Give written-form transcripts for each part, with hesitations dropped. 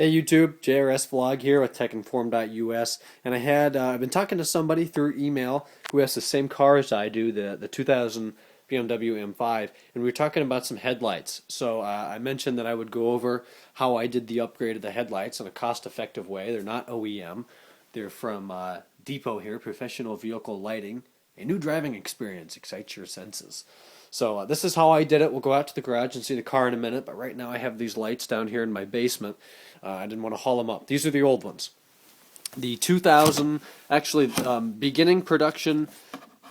Hey YouTube, JRS Vlog here with TechInform.us, and I've been talking to somebody through email who has the same car as I do, the 2000 BMW M5, and we were talking about some headlights. So I mentioned that I would go over how I did the upgrade of the headlights in a cost-effective way. They're not OEM, they're from Depot here, Professional Vehicle Lighting. A new driving experience excites your senses. So this is how I did it. We'll go out to the garage and see the car in a minute, but right now I have these lights down here in my basement. I didn't want to haul them up. These are the old ones. The 2000, actually beginning production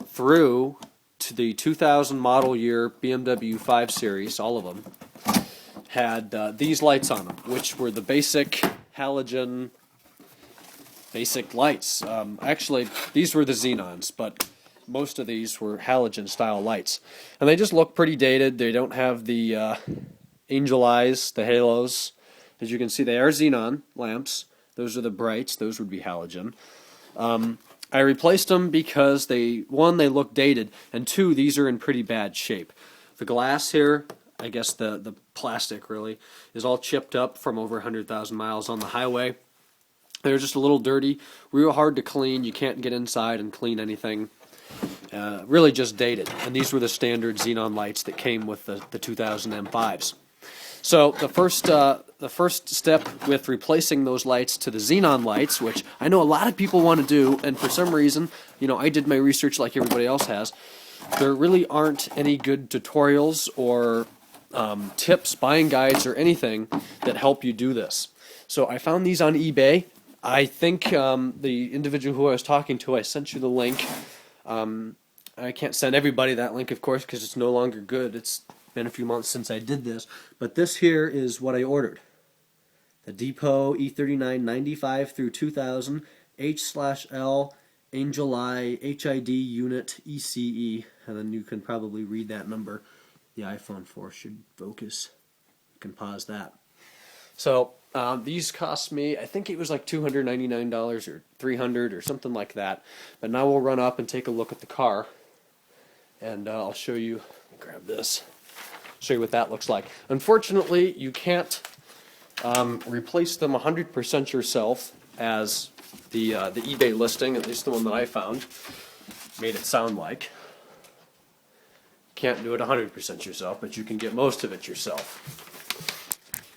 through to the 2000 model year BMW 5 Series, all of them, had these lights on them, which were the basic halogen basic lights. Actually, these were the Xenons, but most of these were halogen style lights. And they just look pretty dated. They don't have the angel eyes, the halos. As you can see, they are xenon lamps. Those are the brights. Those would be halogen. I replaced them because one, they look dated, and two, these are in pretty bad shape. The glass here, I guess the plastic really, is all chipped up from over 100,000 miles on the highway. They're just a little dirty, real hard to clean. You can't get inside and clean anything. Really just dated. And these were the standard xenon lights that came with the 2000 M5s. So the first step with replacing those lights to the xenon lights, which I know a lot of people want to do, and for some reason, I did my research like everybody else has, there really aren't any good tutorials or tips, buying guides, or anything that help you do this. So I found these on eBay. I think the individual who I was talking to, I sent you the link. I can't send everybody that link, of course, because it's no longer good. It's been a few months since I did this. But this here is what I ordered. The Depot E39 95 through 2000 H/L Angel Eye HID Unit ECE. And then you can probably read that number. The iPhone 4 should focus. You can pause that. So these cost me, I think it was like $299 or $300 or something like that. But now we'll run up and take a look at the car, and I'll show you. Grab this. Show you what that looks like. Unfortunately, you can't replace them 100% yourself, as the eBay listing, at least the one that I found, made it sound like. Can't do it 100% yourself, but you can get most of it yourself.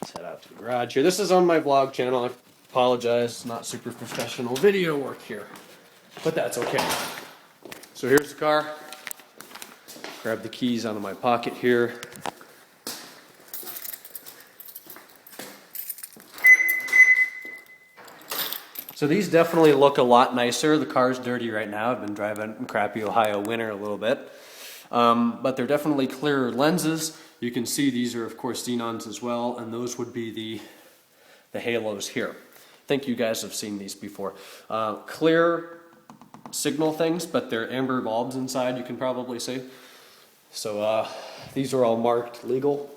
Let's head out to the garage here. This is on my vlog channel. I apologize, it's not super professional video work here, but that's okay. So here's the car. Grab the keys out of my pocket here. So these definitely look a lot nicer. The car's dirty right now. I've been driving in crappy Ohio winter a little bit. But they're definitely clearer lenses. You can see these are, of course, xenons as well, and those would be the halos here. I think you guys have seen these before. Clear signal things, but they're amber bulbs inside, you can probably see. So these are all marked legal,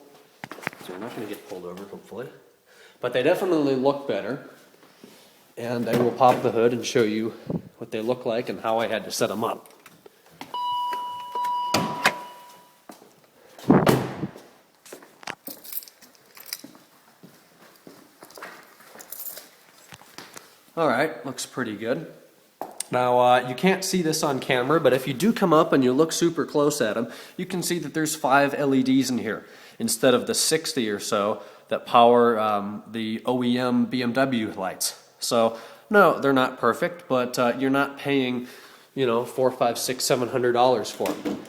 so you're not going to get pulled over, hopefully. But they definitely look better, and I will pop the hood and show you what they look like and how I had to set them up. Alright, looks pretty good. Now, you can't see this on camera, but if you do come up and you look super close at them, you can see that there's 5 LEDs in here, instead of the 60 or so that power the OEM BMW lights. So, no, they're not perfect, but you're not paying, $400, $500, $600, $700 for them.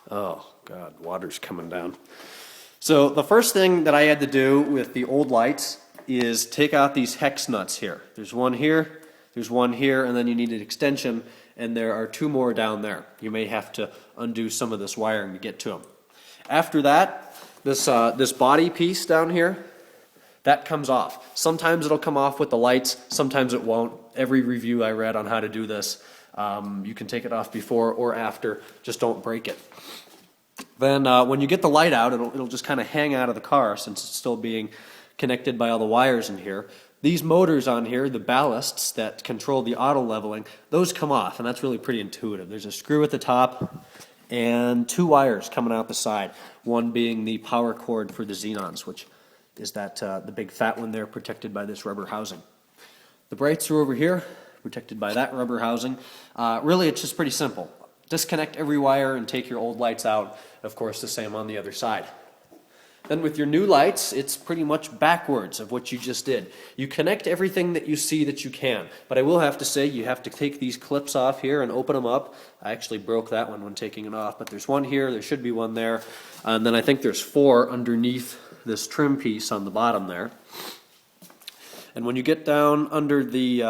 Oh, God, water's coming down. So the first thing that I had to do with the old lights is take out these hex nuts here. There's one here, and then you need an extension, and there are 2 more down there. You may have to undo some of this wiring to get to them. After that, this body piece down here, that comes off. Sometimes it'll come off with the lights, sometimes it won't. Every review I read on how to do this, you can take it off before or after, just don't break it. Then when you get the light out, it'll just kind of hang out of the car since it's still being connected by all the wires in here. These motors on here, the ballasts that control the auto leveling, those come off, and that's really pretty intuitive. There's a screw at the top, and 2 wires coming out the side, one being the power cord for the Xenons, which is that the big fat one there protected by this rubber housing. The brights are over here, protected by that rubber housing. Really, it's just pretty simple. Disconnect every wire and take your old lights out. Of course, the same on the other side. Then with your new lights, it's pretty much backwards of what you just did. You connect everything that you see that you can, but I will have to say you have to take these clips off here and open them up. I actually broke that one when taking it off, but there's one here, there should be one there, and then I think there's 4 underneath this trim piece on the bottom there. And when you get down under the,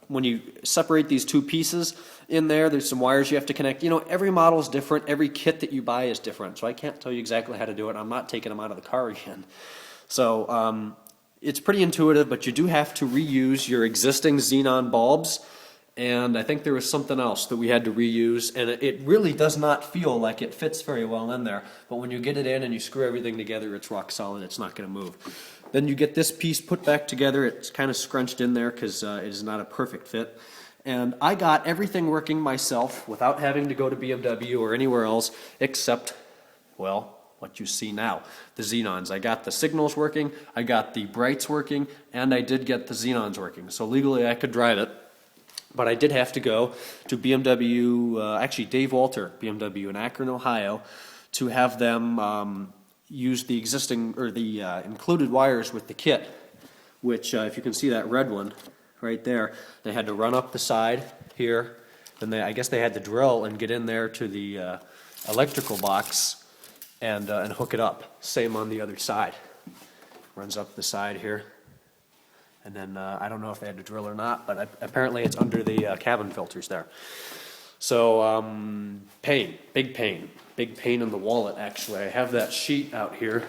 when you separate these 2 pieces in there, there's some wires you have to connect. You know, every model is different. Every kit that you buy is different. So I can't tell you exactly how to do it. I'm not taking them out of the car again. So it's pretty intuitive, but you do have to reuse your existing Xenon bulbs. And I think there was something else that we had to reuse. And it really does not feel like it fits very well in there. But when you get it in and you screw everything together, it's rock solid. It's not going to move. Then you get this piece put back together. It's kind of scrunched in there because it is not a perfect fit. And I got everything working myself without having to go to BMW or anywhere else except, well, what you see now, the Xenons. I got the signals working, I got the brights working, and I did get the Xenons working. So legally I could drive it, but I did have to go to BMW, actually Dave Walter, BMW in Akron, Ohio, to have them use the existing, or the included wires with the kit, which if you can see that red one, right there, they had to run up the side here, and I guess they had to drill and get in there to the electrical box and hook it up. Same on the other side. Runs up the side here, and then I don't know if they had to drill or not, but apparently it's under the cabin filters there. So pain, big pain in the wallet actually. I have that sheet out here,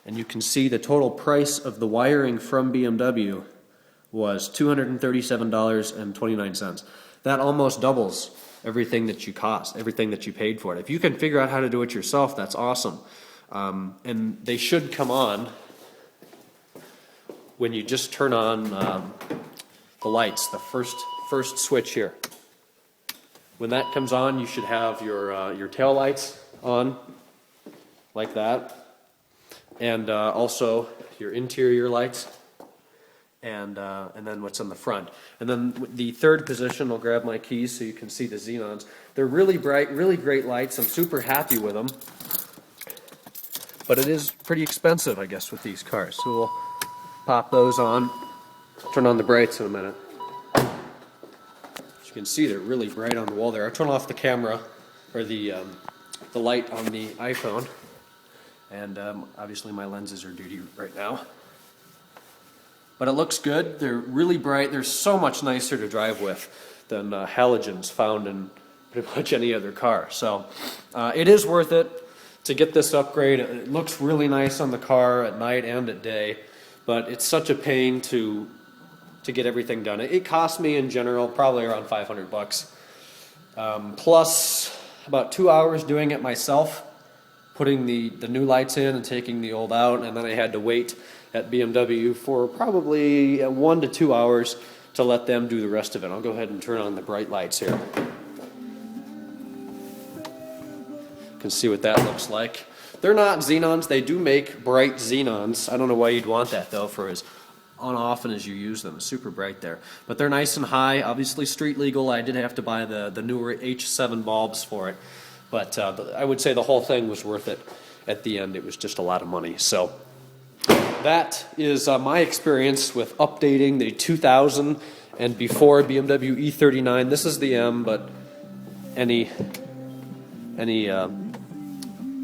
and you can see the total price of the wiring from BMW was $237.29. That almost doubles everything that you cost, everything that you paid for it. If you can figure out how to do it yourself, that's awesome. And they should come on when you just turn on the lights, the first switch here. When that comes on, you should have your tail lights on, like that, and also your interior lights. And then what's on the front. And then the third position, I'll grab my keys so you can see the Xenons. They're really bright, really great lights. I'm super happy with them. But it is pretty expensive, I guess, with these cars. So we'll pop those on, turn on the brights in a minute. As you can see, they're really bright on the wall there. I'll turn off the camera, or the light on the iPhone. And obviously my lenses are duty right now. But it looks good. They're really bright. They're so much nicer to drive with than halogens found in pretty much any other car. So it is worth it to get this upgrade. It looks really nice on the car at night and at day, but it's such a pain to get everything done. It cost me in general probably around $500, plus about 2 hours doing it myself, putting the new lights in and taking the old out, and then I had to wait at BMW for probably 1 to 2 hours to let them do the rest of it. I'll go ahead and turn on the bright lights here. You can see what that looks like. They're not Xenons. They do make bright Xenons. I don't know why you'd want that though, for as often as you use them. It's super bright there. But they're nice and high, obviously street legal. I did have to buy the newer H7 bulbs for it. But I would say the whole thing was worth it at the end. It was just a lot of money. So that is my experience with updating the 2000 and before BMW E39. This is the M, but any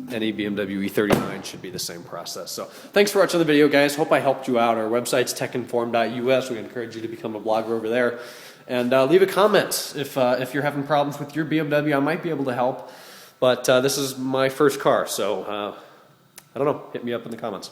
BMW E39 should be the same process. So thanks for watching the video, guys. Hope I helped you out. Our website's techinform.us. We encourage you to become a blogger over there. And leave a comment if you're having problems with your BMW. I might be able to help. But this is my first car, so I don't know. Hit me up in the comments.